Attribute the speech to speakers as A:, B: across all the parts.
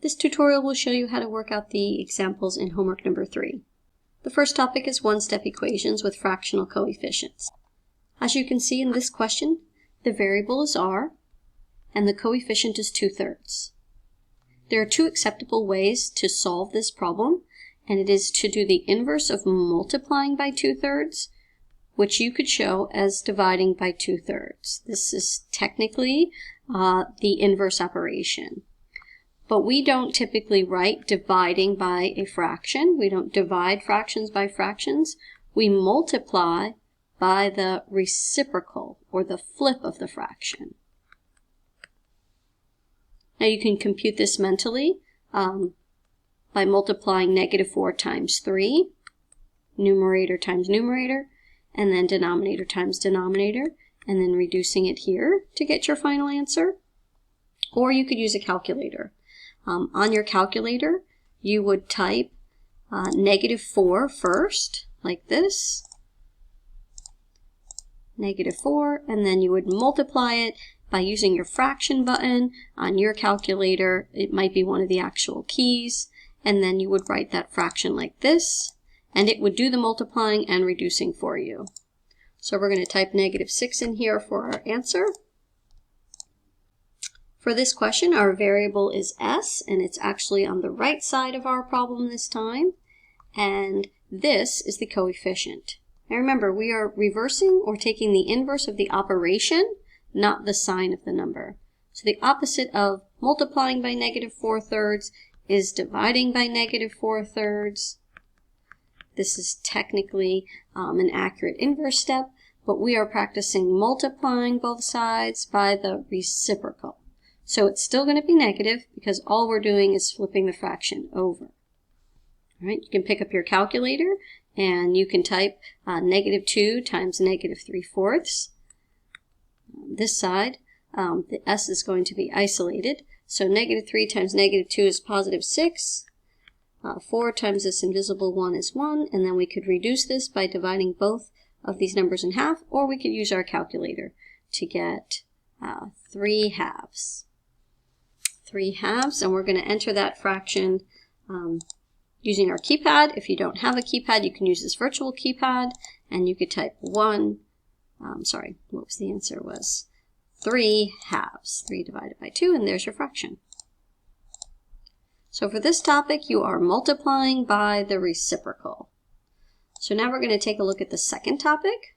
A: This tutorial will show you how to work out the examples in homework number 3. The first topic is one-step equations with fractional coefficients. As you can see in this question, the variable is r, and the coefficient is 2/3. There are two acceptable ways to solve this problem, and it is to do the inverse of multiplying by 2/3, which you could show as dividing by 2/3. This is technically the inverse operation. But we don't typically write dividing by a fraction. We don't divide fractions by fractions. We multiply by the reciprocal, or the flip of the fraction. Now you can compute this mentally by multiplying -4 times 3, numerator times numerator, and then denominator times denominator, and then reducing it here to get your final answer. Or you could use a calculator. On your calculator, you would type -4 first, like this, -4, and then you would multiply it by using your fraction button on your calculator. It might be one of the actual keys, and then you would write that fraction like this, and it would do the multiplying and reducing for you. So we're going to type -6 in here for our answer. For this question, our variable is s, and it's actually on the right side of our problem this time, and this is the coefficient. Now remember, we are reversing or taking the inverse of the operation, not the sign of the number. So the opposite of multiplying by -4/3 is dividing by -4/3. This is technically an accurate inverse step, but we are practicing multiplying both sides by the reciprocal. So it's still going to be negative because all we're doing is flipping the fraction over. All right, you can pick up your calculator and you can type -2 times -3/4. This side, the s is going to be isolated. So -3 times -2 is +6. 4 times this invisible 1 is 1, and then we could reduce this by dividing both of these numbers in half, or we could use our calculator to get 3/2. 3/2, and we're going to enter that fraction using our keypad. If you don't have a keypad, you can use this virtual keypad, and you could type 3/2. 3 divided by 2, and there's your fraction. So for this topic, you are multiplying by the reciprocal. So now we're going to take a look at the second topic.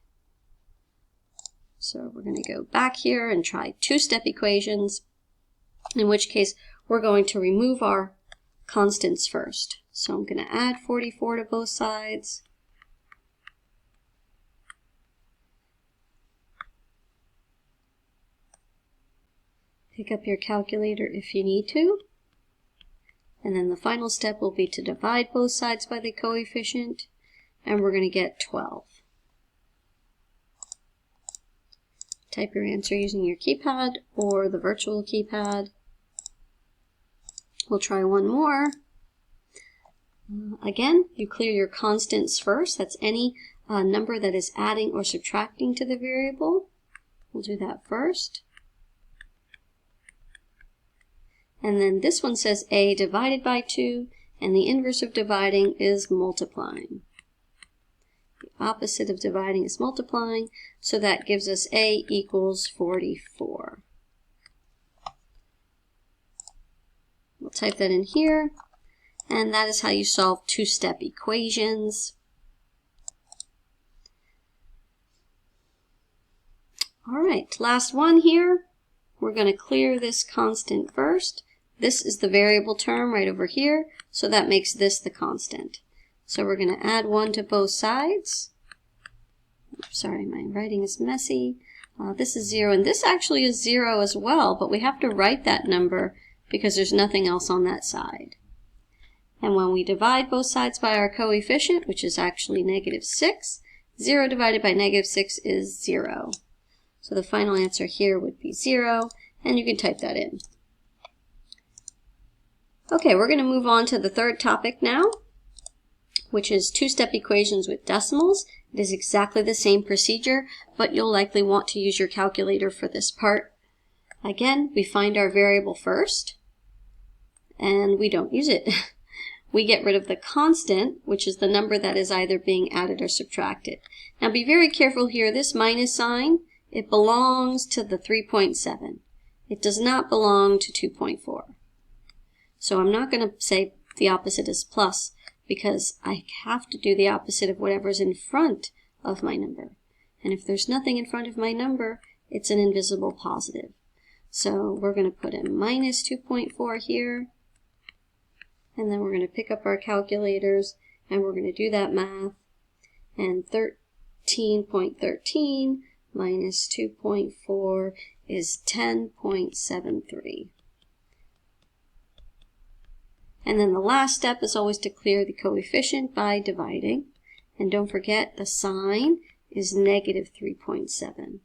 A: So we're going to go back here and try two-step equations, in which case we're going to remove our constants first. So I'm going to add 44 to both sides. Pick up your calculator if you need to. And then the final step will be to divide both sides by the coefficient, and we're going to get 12. Type your answer using your keypad or the virtual keypad. We'll try one more. Again, you clear your constants first. That's any number that is adding or subtracting to the variable. We'll do that first. And then this one says a divided by 2, and the inverse of dividing is multiplying. The opposite of dividing is multiplying, so that gives us a equals 44. We'll type that in here, and that is how you solve two-step equations. All right, last one here. We're going to clear this constant first. This is the variable term right over here, so that makes this the constant. So we're going to add 1 to both sides. Sorry, my writing is messy. This is 0, and this actually is 0 as well, but we have to write that number because there's nothing else on that side. And when we divide both sides by our coefficient, which is actually -6, 0 divided by -6 is 0. So the final answer here would be 0, and you can type that in. Okay, we're going to move on to the third topic now, which is two-step equations with decimals. It is exactly the same procedure, but you'll likely want to use your calculator for this part. Again, we find our variable first, and we don't use it. We get rid of the constant, which is the number that is either being added or subtracted. Now be very careful here. This minus sign, it belongs to the 3.7. It does not belong to 2.4. So I'm not going to say the opposite is plus, because I have to do the opposite of whatever's in front of my number. And if there's nothing in front of my number, it's an invisible positive. So we're going to put a minus 2.4 here, and then we're going to pick up our calculators, and we're going to do that math. And 13.13 minus 2.4 is 10.73. And then the last step is always to clear the coefficient by dividing. And don't forget, the sign is negative 3.7.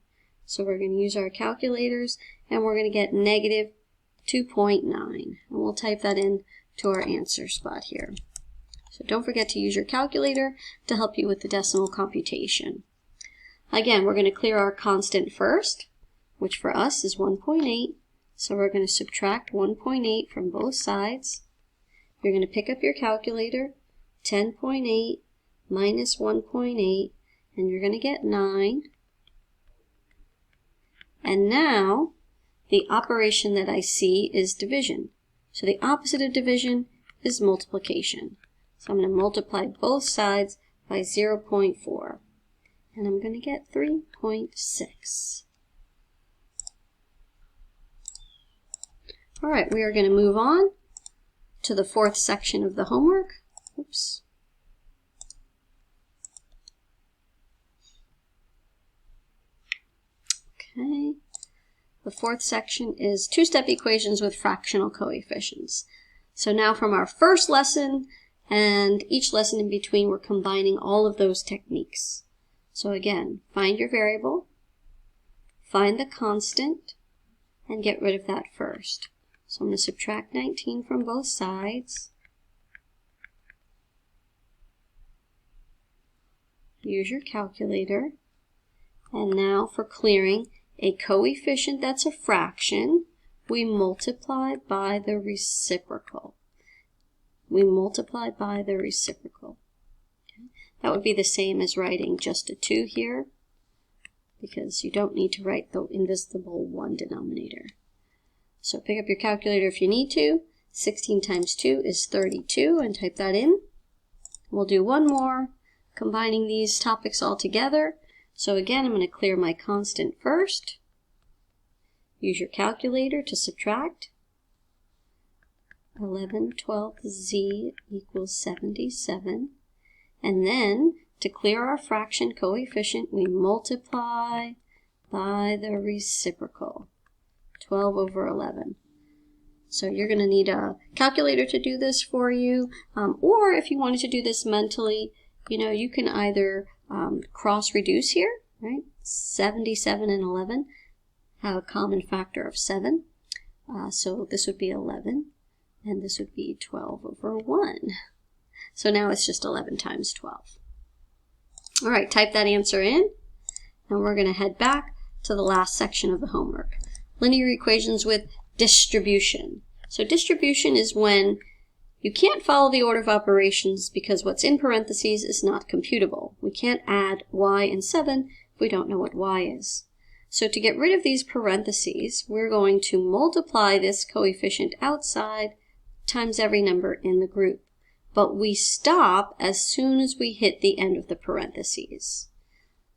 A: So we're going to use our calculators, and we're going to get negative 2.9. And we'll type that in to our answer spot here. So don't forget to use your calculator to help you with the decimal computation. Again, we're going to clear our constant first, which for us is 1.8. So we're going to subtract 1.8 from both sides. You're going to pick up your calculator, 10.8 minus 1.8, and you're going to get 9. And now, the operation that I see is division. So the opposite of division is multiplication. So I'm going to multiply both sides by 0.4. And I'm going to get 3.6. All right, we are going to move on to the fourth section of the homework. Oops. Okay. The fourth section is two-step equations with fractional coefficients. So now from our first lesson and each lesson in between, we're combining all of those techniques. So again, find your variable, find the constant, and get rid of that first. So I'm going to subtract 19 from both sides. Use your calculator. And now for clearing a coefficient that's a fraction, we multiply by the reciprocal. We multiply by the reciprocal. Okay. That would be the same as writing just a 2 here, because you don't need to write the invisible 1 denominator. So pick up your calculator if you need to. 16 times 2 is 32, and type that in. We'll do one more, combining these topics all together. So again, I'm going to clear my constant first. Use your calculator to subtract. 11/12 z equals 77. And then, to clear our fraction coefficient, we multiply by the reciprocal. 12 over 11. So you're going to need a calculator to do this for you, or if you wanted to do this mentally, you can either cross-reduce here, right? 77 and 11 have a common factor of 7, so this would be 11, and this would be 12 over 1. So now it's just 11 times 12. All right, type that answer in, and we're going to head back to the last section of the homework. Linear equations with distribution. So distribution is when you can't follow the order of operations because what's in parentheses is not computable. We can't add y and 7 if we don't know what y is. So to get rid of these parentheses, we're going to multiply this coefficient outside times every number in the group. But we stop as soon as we hit the end of the parentheses.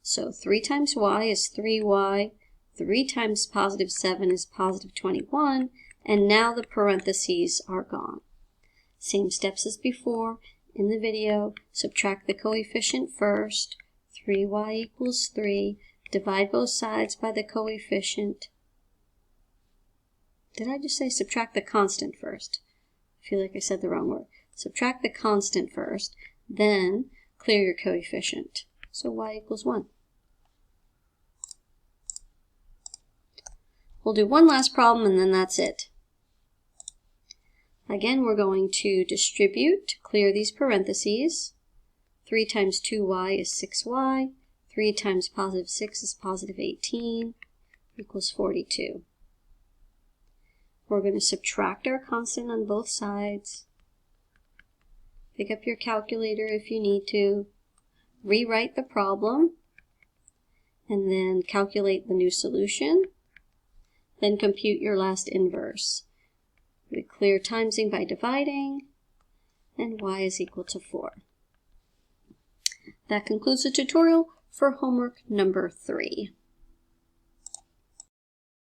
A: So 3 times y is 3y. 3 times positive 7 is positive 21, and now the parentheses are gone. Same steps as before in the video. Subtract the coefficient first. 3y equals 3. Divide both sides by the coefficient. Did I just say subtract the constant first? I feel like I said the wrong word. Subtract the constant first, then clear your coefficient. So y equals 1. We'll do one last problem and then that's it. Again, we're going to distribute to clear these parentheses. 3 times 2y is 6y. 3 times positive 6 is positive 18, equals 42. We're going to subtract our constant on both sides. Pick up your calculator if you need to. Rewrite the problem. And then calculate the new solution. Then compute your last inverse. We clear timesing by dividing. And y is equal to 4. That concludes the tutorial for homework number 3.